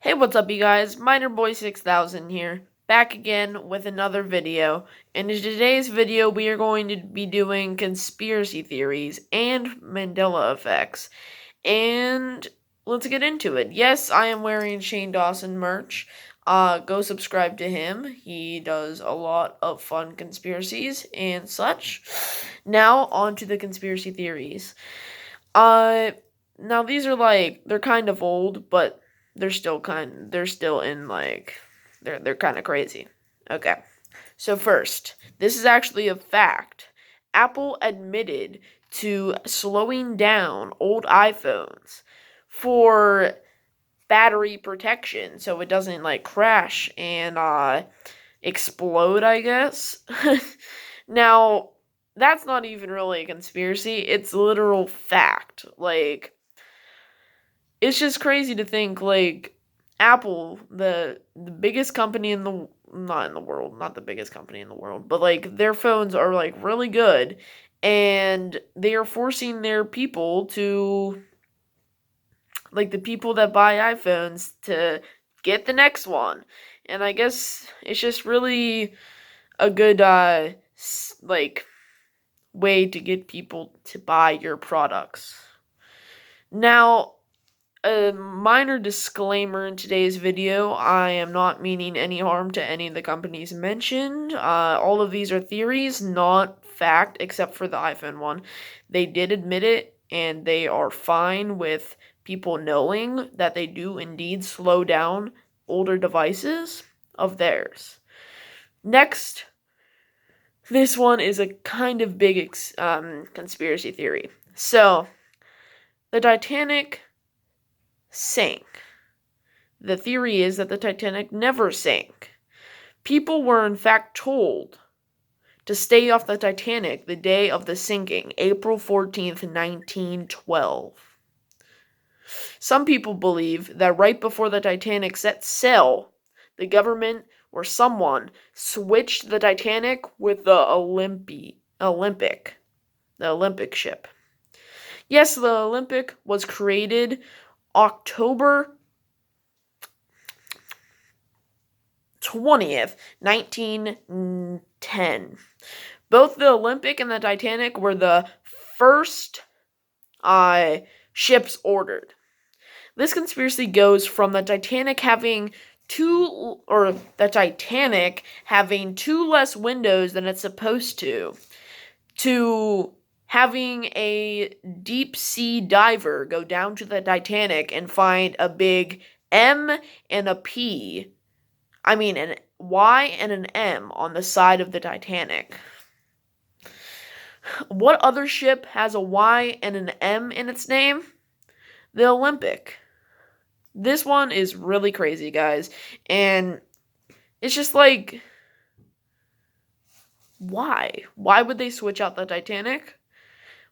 Hey, what's up, you guys? Miner Boy 6000 here, back again with another video. And in today's video, we are going to be doing conspiracy theories and Mandela effects. And let's get into it. Yes, I am wearing Shane Dawson merch. Go subscribe to him. He does a lot of fun conspiracies and such. Now, on to the conspiracy theories. Uh, Now these are they're kind of old, but they're still they're kind of crazy. Okay. So first, this is actually a fact. Apple admitted to slowing down old iPhones for battery protection so it doesn't crash and explode, I guess. Now, that's not even really a conspiracy. It's literal fact. It's just crazy to think Apple, the biggest company in the not in the world, not the biggest company in the world, but their phones are really good, and they are forcing their people to the people that buy iPhones to get the next one. And I guess it's just really a good way to get people to buy your products. Now, a minor disclaimer in today's video, I am not meaning any harm to any of the companies mentioned. All of these are theories, not fact, except for the iPhone one. They did admit it, and they are fine with people knowing that they do indeed slow down older devices of theirs. Next, this one is a kind of big conspiracy theory. So, the Titanic sank. The theory is that the Titanic never sank. People were in fact told to stay off the Titanic the day of the sinking, April 14th, 1912. Some people believe that right before the Titanic set sail, the government or someone switched the Titanic with the Olympic ship. Yes, the Olympic was created October 20th, 1910. Both the Olympic and the Titanic were the first ships ordered. This conspiracy goes from the Titanic having two less windows than it's supposed to having a deep sea diver go down to the Titanic and find a big M and a P. An Y and an M on the side of the Titanic. What other ship has a Y and an M in its name? The Olympic. This one is really crazy, guys. And it's just why? Why would they switch out the Titanic?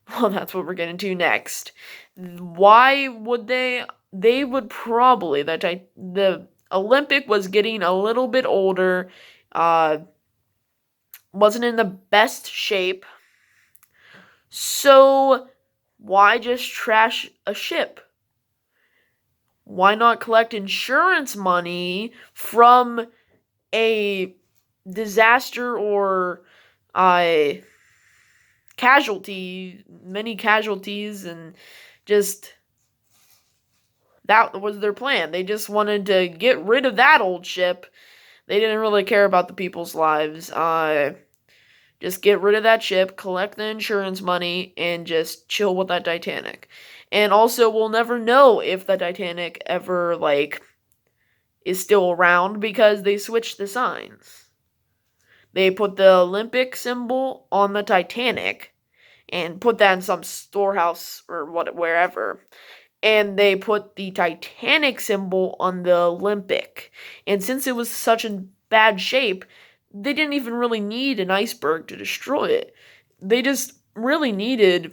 Well, that's what we're getting to next. Why would they? They would probably, the Olympic was getting a little bit older, wasn't in the best shape. So why just trash a ship? Why not collect insurance money from a disaster or many casualties, and just that was their plan. They just wanted to get rid of that old ship. They didn't really care about the people's lives. Just get rid of that ship, collect the insurance money, and just chill with that Titanic. And also, we'll never know if the Titanic ever, is still around because they switched the signs. They put the Olympic symbol on the Titanic and put that in some storehouse or wherever. And they put the Titanic symbol on the Olympic. And since it was such in bad shape, they didn't even really need an iceberg to destroy it. They just really needed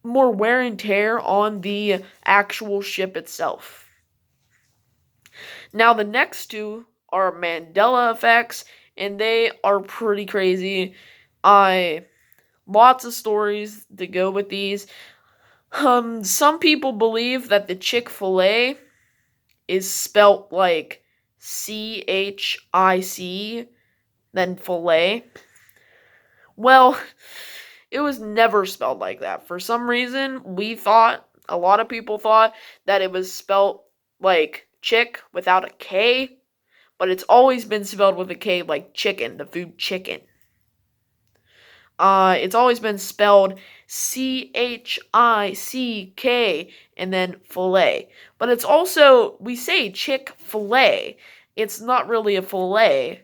more wear and tear on the actual ship itself. Now, the next two are Mandela effects, and they are pretty crazy. Lots of stories to go with these. Some people believe that the Chick-fil-A is spelt like CHIC, then fillet. Well, it was never spelled like that. For some reason, a lot of people thought that it was spelled like chick without a K, but it's always been spelled with a K, like chicken, the food chicken. It's always been spelled CHICK and then fillet. But it's also, we say Chick-fil-A. It's not really a fillet.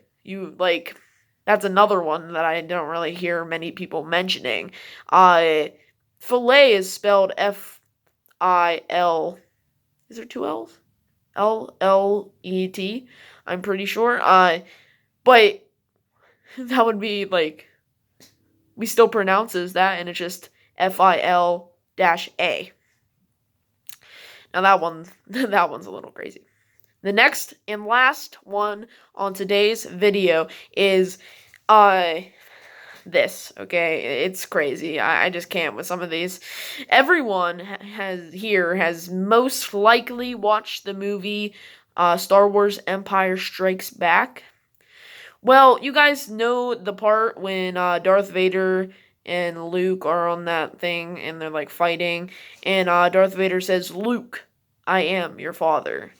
That's another one that I don't really hear many people mentioning. Fillet is spelled F-I-L. Is there two L's? L-L-E-T. I'm pretty sure. But that would be like, we still pronounce it as that, and it's just F-I-L-A. Now that one's a little crazy. The next and last one on today's video is this, okay? It's crazy. I just can't with some of these. Everyone has most likely watched the movie Star Wars Empire Strikes Back. Well, you guys know the part when Darth Vader and Luke are on that thing and they're like fighting, and Darth Vader says, "Luke, I am your father."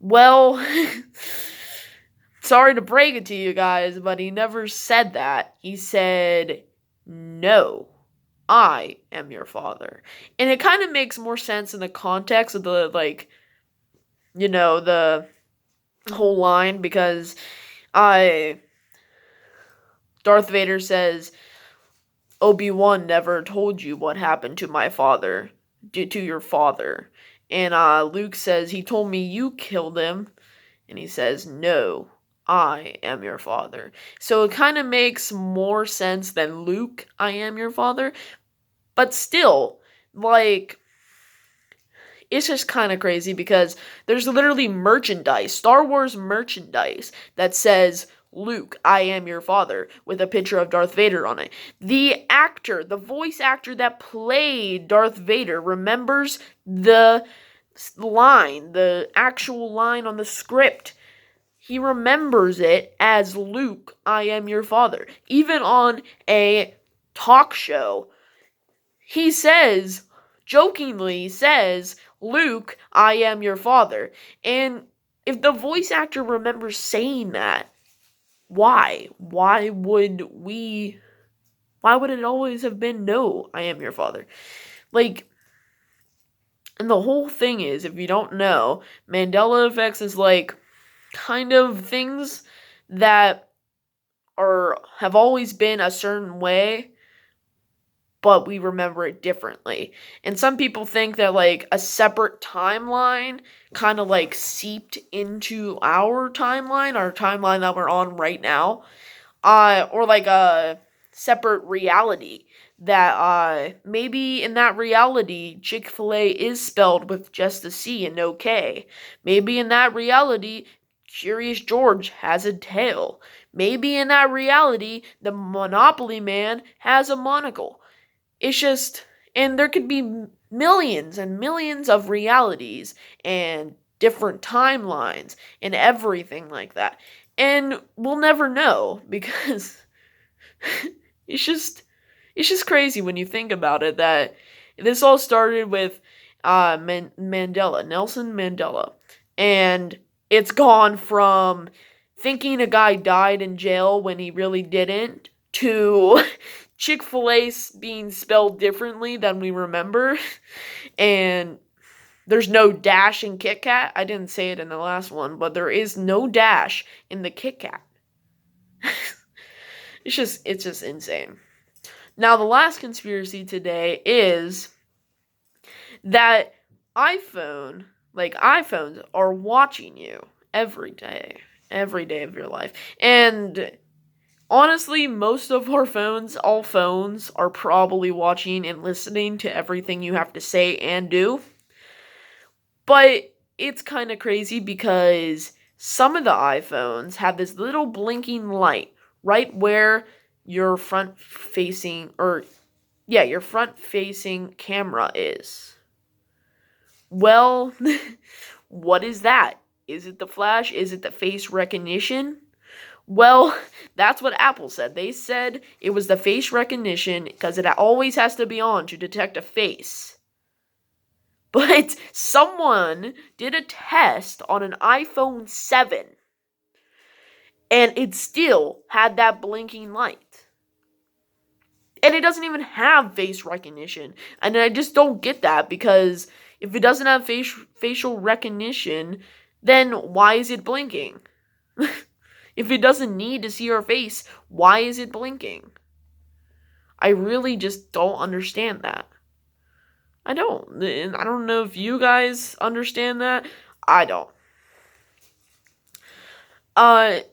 Well, sorry to break it to you guys, but he never said that. He said, "No, I am your father." And it kind of makes more sense in the context of the, the whole line, because Darth Vader says, "Obi-Wan never told you what happened to my father, to your father." And Luke says, "He told me you killed him." And he says, "No, I am your father." So it kind of makes more sense than Luke, "I am your father." But still, it's just kind of crazy because there's literally merchandise, Star Wars merchandise, that says, "Luke, I am your father," with a picture of Darth Vader on it. The voice actor that played Darth Vader remembers the line, the actual line on the script. He remembers it as, "Luke, I am your father." Even on a talk show, he jokingly says, "Luke, I am your father." And if the voice actor remembers saying that, why? Why would it always have been, "No, I am your father"? And the whole thing is, if you don't know, Mandela effects is kind of things that have always been a certain way, but we remember it differently. And some people think that a separate timeline kind of seeped into our timeline that we're on right now, or a separate reality, that maybe in that reality Chick-fil-A is spelled with just a C and no K. Maybe in that reality Curious George has a tail. Maybe in that reality the Monopoly Man has a monocle. It's just, and there could be millions and millions of realities and different timelines and everything like that. And we'll never know, because it's just crazy when you think about it, that this all started with Nelson Mandela. And it's gone from thinking a guy died in jail when he really didn't, to Chick-fil-A being spelled differently than we remember. And there's no dash in Kit Kat. I didn't say it in the last one, but there is no dash in the Kit Kat. It's just insane. Now, the last conspiracy today is that iPhones are watching you every day of your life. And honestly, most of all phones are probably watching and listening to everything you have to say and do. But it's kind of crazy because some of the iPhones have this little blinking light right where your front-facing camera is. Well, what is that? Is it the flash? Is it the face recognition? Well, that's what Apple said. They said it was the face recognition because it always has to be on to detect a face. But someone did a test on an iPhone 7 and it still had that blinking light. And it doesn't even have face recognition. And I just don't get that, because if it doesn't have facial recognition, then why is it blinking? If it doesn't need to see your face, why is it blinking? I really just don't understand that. I don't. And I don't know if you guys understand that. I don't.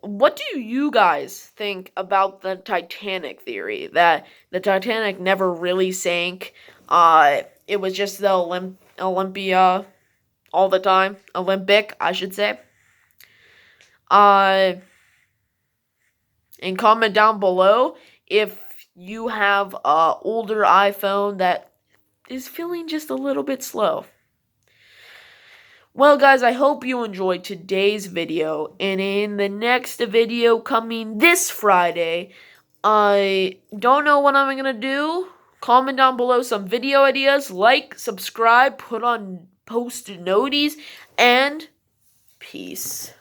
What do you guys think about the Titanic theory, that the Titanic never really sank? It was just the Olympia all the time. Olympic, I should say. And comment down below if you have a older iPhone that is feeling just a little bit slow. Well, guys, I hope you enjoyed today's video, and in the next video coming this Friday, I don't know what I'm going to do. Comment down below some video ideas, like, subscribe, put on post noties, and peace.